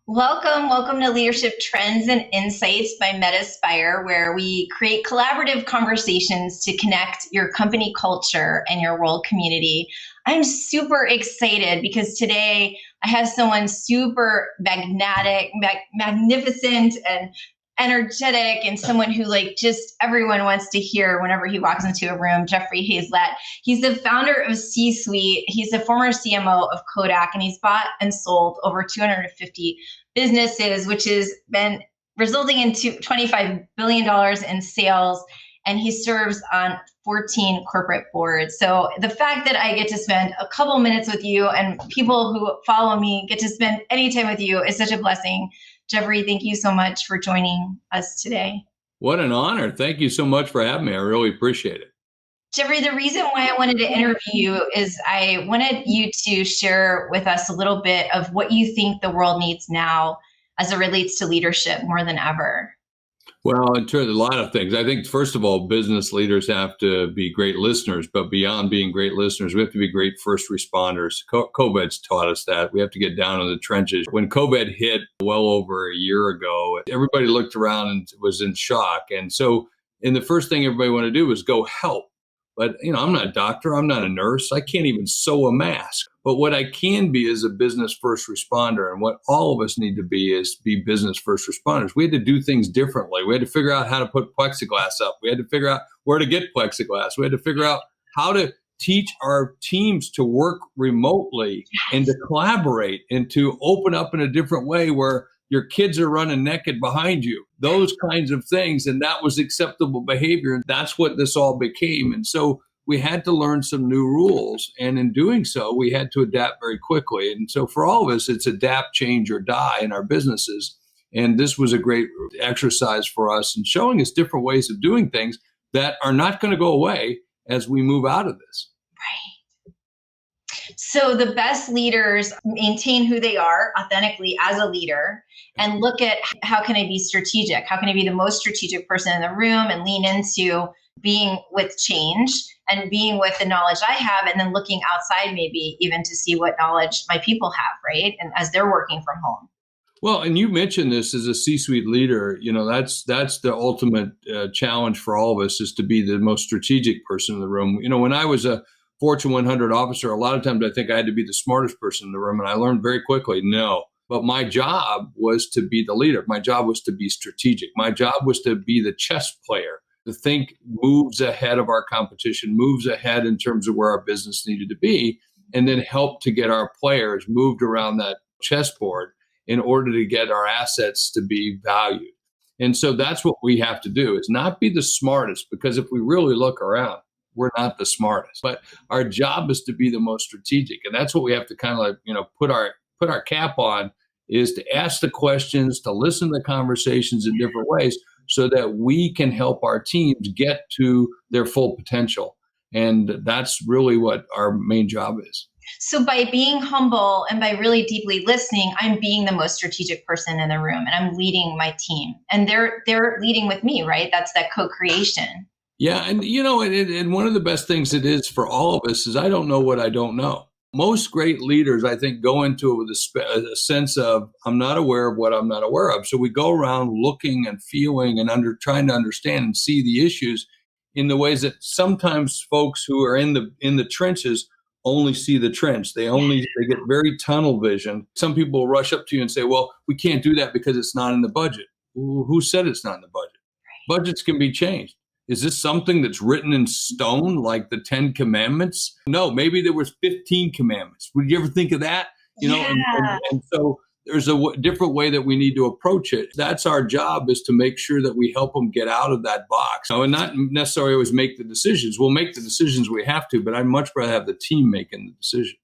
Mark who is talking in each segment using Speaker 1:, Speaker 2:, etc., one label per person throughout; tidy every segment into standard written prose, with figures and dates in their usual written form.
Speaker 1: Welcome to Leadership Trends and Insights by Metaspire, where we create collaborative conversations to connect your company culture and your world community. I'm super excited because today I have someone super magnificent, and energetic, and someone who just everyone wants to hear whenever he walks into a room. Jeffrey Hayzlett. He's the founder of C-Suite. He's the former CMO of Kodak, and he's bought and sold over 250 businesses, which has been resulting in $25 billion in sales. And he serves on 14 corporate boards. So the fact that I get to spend a couple minutes with you and people who follow me get to spend any time with you is such a blessing. Jeffrey, thank you so much for joining us today.
Speaker 2: What an honor. Thank you so much for having me. I really appreciate it.
Speaker 1: Jeffrey, the reason why I wanted to interview you is I wanted you to share with us a little bit of what you think the world needs now as it relates to leadership more than ever.
Speaker 2: Well, in terms of a lot of things, I think, first of all, business leaders have to be great listeners, but beyond being great listeners, we have to be great first responders. COVID's taught us that. We have to get down in the trenches. When COVID hit well over a year ago, everybody looked around and was in shock. And so, the first thing everybody wanted to do was go help. But, I'm not a doctor. I'm not a nurse. I can't even sew a mask. But what I can be is a business first responder. And what all of us need to be is be business first responders. We had to do things differently. We had to figure out how to put plexiglass up. We had to figure out where to get plexiglass. We had to figure out how to teach our teams to work remotely and to collaborate and to open up in a different way where your kids are running naked behind you, those kinds of things. And that was acceptable behavior. And that's what this all became. And so we had to learn some new rules. And in doing so, we had to adapt very quickly. And so for all of us, it's adapt, change, or die in our businesses. And this was a great exercise for us in showing us different ways of doing things that are not going to go away as we move out of this.
Speaker 1: Right. So the best leaders maintain who they are authentically as a leader and look at how can I be strategic? How can I be the most strategic person in the room and lean into being with change and being with the knowledge I have, and then looking outside maybe even to see what knowledge my people have, right? And as they're working from home.
Speaker 2: Well, and you mentioned this as a C-suite leader, that's the ultimate challenge for all of us, is to be the most strategic person in the room. When I was a Fortune 100 officer, a lot of times I think I had to be the smartest person in the room. And I learned very quickly, no. But my job was to be the leader. My job was to be strategic. My job was to be the chess player, to think moves ahead of our competition, moves ahead in terms of where our business needed to be, and then help to get our players moved around that chessboard in order to get our assets to be valued. And so that's what we have to do, is not be the smartest, because if we really look around, we're not the smartest. But our job is to be the most strategic. And that's what we have to kind of put our cap on, is to ask the questions, to listen to the conversations in different ways so that we can help our teams get to their full potential. And that's really what our main job is.
Speaker 1: So by being humble and by really deeply listening, I'm being the most strategic person in the room, and I'm leading my team, and they're leading with me, right? That's that co-creation.
Speaker 2: Yeah. And, and one of the best things it is for all of us is I don't know what I don't know. Most great leaders, I think, go into it with a sense of, I'm not aware of what I'm not aware of. So we go around looking and feeling and trying to understand and see the issues in the ways that sometimes folks who are in the trenches only see the trench. They get very tunnel vision. Some people will rush up to you and say, well, we can't do that because it's not in the budget. Who said it's not in the budget? Budgets can be changed. Is this something that's written in stone, like the 10 commandments? No, maybe there was 15 commandments. Would you ever think of that?
Speaker 1: Yeah.
Speaker 2: And so there's a different way that we need to approach it. That's our job, is to make sure that we help them get out of that box. And not necessarily always make the decisions. We'll make the decisions we have to, but I'd much rather have the team making the decision.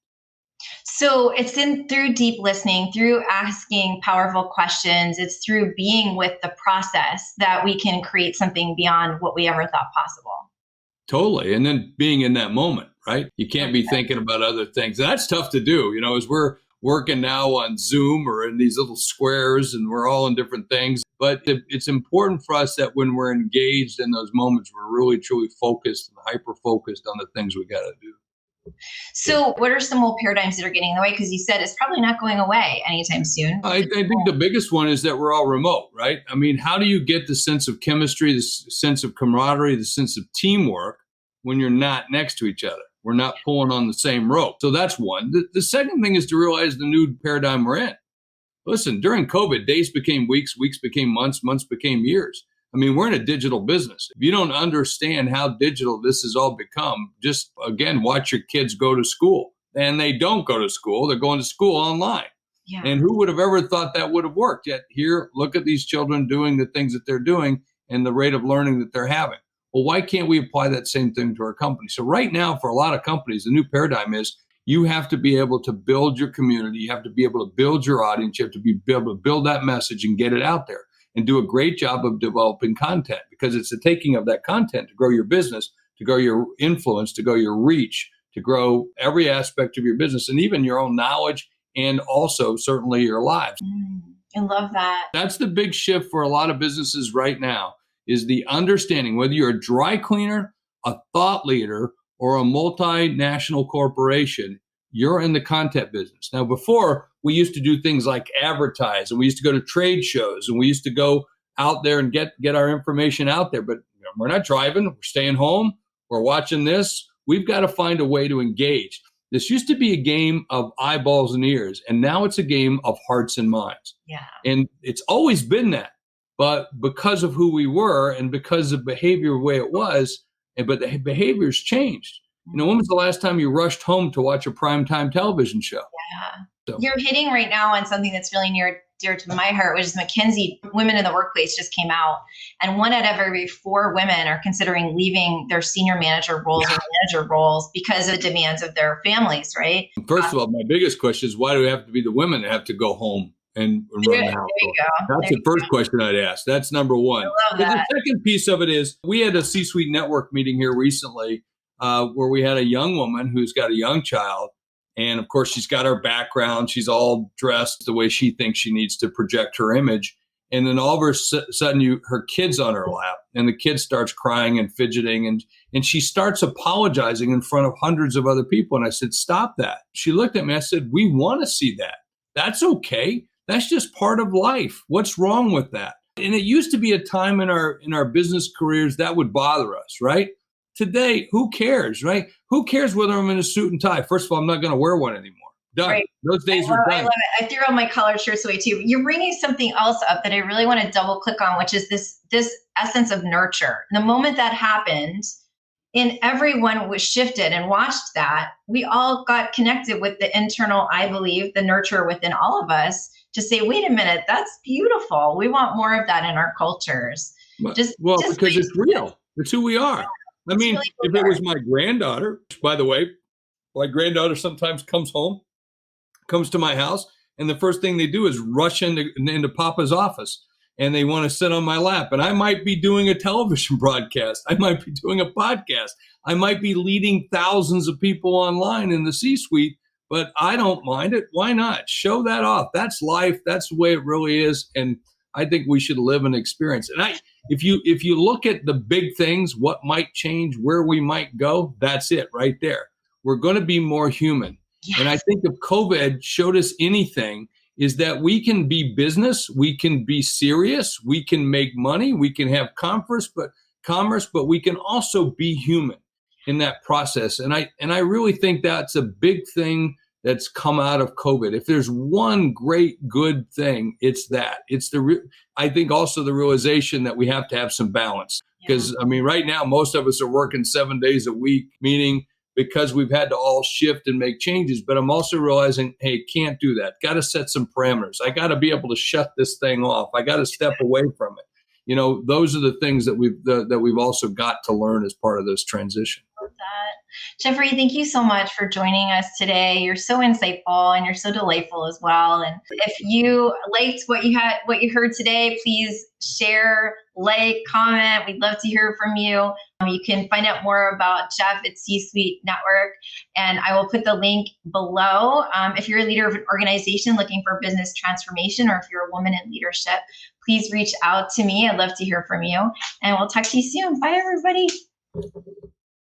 Speaker 1: So it's through deep listening, through asking powerful questions, it's through being with the process that we can create something beyond what we ever thought possible.
Speaker 2: Totally. And then being in that moment, right? You can't be thinking about other things. And that's tough to do, as we're working now on Zoom or in these little squares, and we're all in different things. But it's important for us that when we're engaged in those moments, we're really, truly focused and hyper-focused on the things we got to do.
Speaker 1: So what are some old paradigms that are getting in the way? Because you said it's probably not going away anytime soon.
Speaker 2: I think the biggest one is that we're all remote, right? I mean, how do you get the sense of chemistry, the sense of camaraderie, the sense of teamwork when you're not next to each other? We're not pulling on the same rope. So that's one. The second thing is to realize the new paradigm we're in. Listen, during COVID, days became weeks, weeks became months, months became years. I mean, we're in a digital business. If you don't understand how digital this has all become, just again, watch your kids go to school. And they don't go to school, they're going to school online.
Speaker 1: Yeah.
Speaker 2: And who would have ever thought that would have worked? Yet here, look at these children doing the things that they're doing and the rate of learning that they're having. Well, why can't we apply that same thing to our company? So right now, for a lot of companies, the new paradigm is you have to be able to build your community. You have to be able to build your audience. You have to be able to build that message and get it out there and do a great job of developing content, because it's the taking of that content to grow your business, to grow your influence, to grow your reach, to grow every aspect of your business and even your own knowledge and also certainly your lives.
Speaker 1: I love that.
Speaker 2: That's the big shift for a lot of businesses right now, is the understanding, whether you're a dry cleaner, a thought leader, or a multinational corporation, you're in the content business. Now, before, we used to do things like advertise, and we used to go to trade shows, and we used to go out there and get our information out there. But we're not driving, we're staying home, we're watching this. We've got to find a way to engage. This used to be a game of eyeballs and ears, and now it's a game of hearts and minds.
Speaker 1: Yeah.
Speaker 2: And it's always been that. But because of who we were and because of behavior the way it was, but the behavior's changed. You know, when was the last time you rushed home to watch a primetime television show?
Speaker 1: Yeah.
Speaker 2: So.
Speaker 1: You're hitting right now on something that's really dear to my heart, which is McKinsey Women in the Workplace just came out. And 1 out of every 4 women are considering leaving their senior manager roles or manager roles because of the demands of their families, right?
Speaker 2: First of all, my biggest question is, why do it have to be the women that have to go home and run the household?
Speaker 1: There you go.
Speaker 2: That's the first question I'd ask. That's number one.
Speaker 1: I love that.
Speaker 2: The second piece of it is, we had a C-suite network meeting here recently where we had a young woman who's got a young child. And of course, she's got her background. She's all dressed the way she thinks she needs to project her image. And then all of a sudden, her kid's on her lap, and the kid starts crying and fidgeting, and she starts apologizing in front of hundreds of other people. And I said, stop that. She looked at me. I said, we want to see that. That's okay. That's just part of life. What's wrong with that? And it used to be a time in our business careers that would bother us, right? Today, who cares, right? Who cares whether I'm in a suit and tie? First of all, I'm not going to wear one anymore. Done.
Speaker 1: Right.
Speaker 2: Those days are done.
Speaker 1: I love it. I threw all my collared shirts away too. You're bringing something else up that I really want to double click on, which is this essence of nurture. The moment that happened, and everyone was shifted and watched that, we all got connected with the internal, I believe, the nurture within all of us to say, wait a minute, that's beautiful. We want more of that in our cultures.
Speaker 2: Because it's real. It's who we are. I mean, really if it was my granddaughter, by the way, my granddaughter sometimes comes to my house, and the first thing they do is rush into Papa's office, and they want to sit on my lap. And I might be doing a television broadcast. I might be doing a podcast. I might be leading thousands of people online in the C-suite, but I don't mind it. Why not? Show that off. That's life. That's the way it really is. And I think we should live and experience. And if you look at the big things, what might change, where we might go, that's it right there. We're going to be more human. Yes. And I think if COVID showed us anything, is that we can be business, we can be serious, we can make money, we can have commerce, but we can also be human in that process. And I really think that's a big thing that's come out of COVID. If there's one great good thing, it's that. It's I think also the realization that we have to have some balance. Because I mean, right now, most of us are working 7 days a week, meaning because we've had to all shift and make changes. But I'm also realizing, hey, can't do that. Got to set some parameters. I got to be able to shut this thing off. I got to step away from it. You know, those are the things that we've also got to learn as part of this transition.
Speaker 1: Jeffrey, thank you so much for joining us today. You're so insightful and you're so delightful as well. And if you liked what you heard today, please share, like, comment. We'd love to hear from you. You can find out more about Jeff at C-Suite Network, and I will put the link below. If you're a leader of an organization looking for business transformation, or if you're a woman in leadership, please reach out to me. I'd love to hear from you, and we'll talk to you soon. Bye, everybody.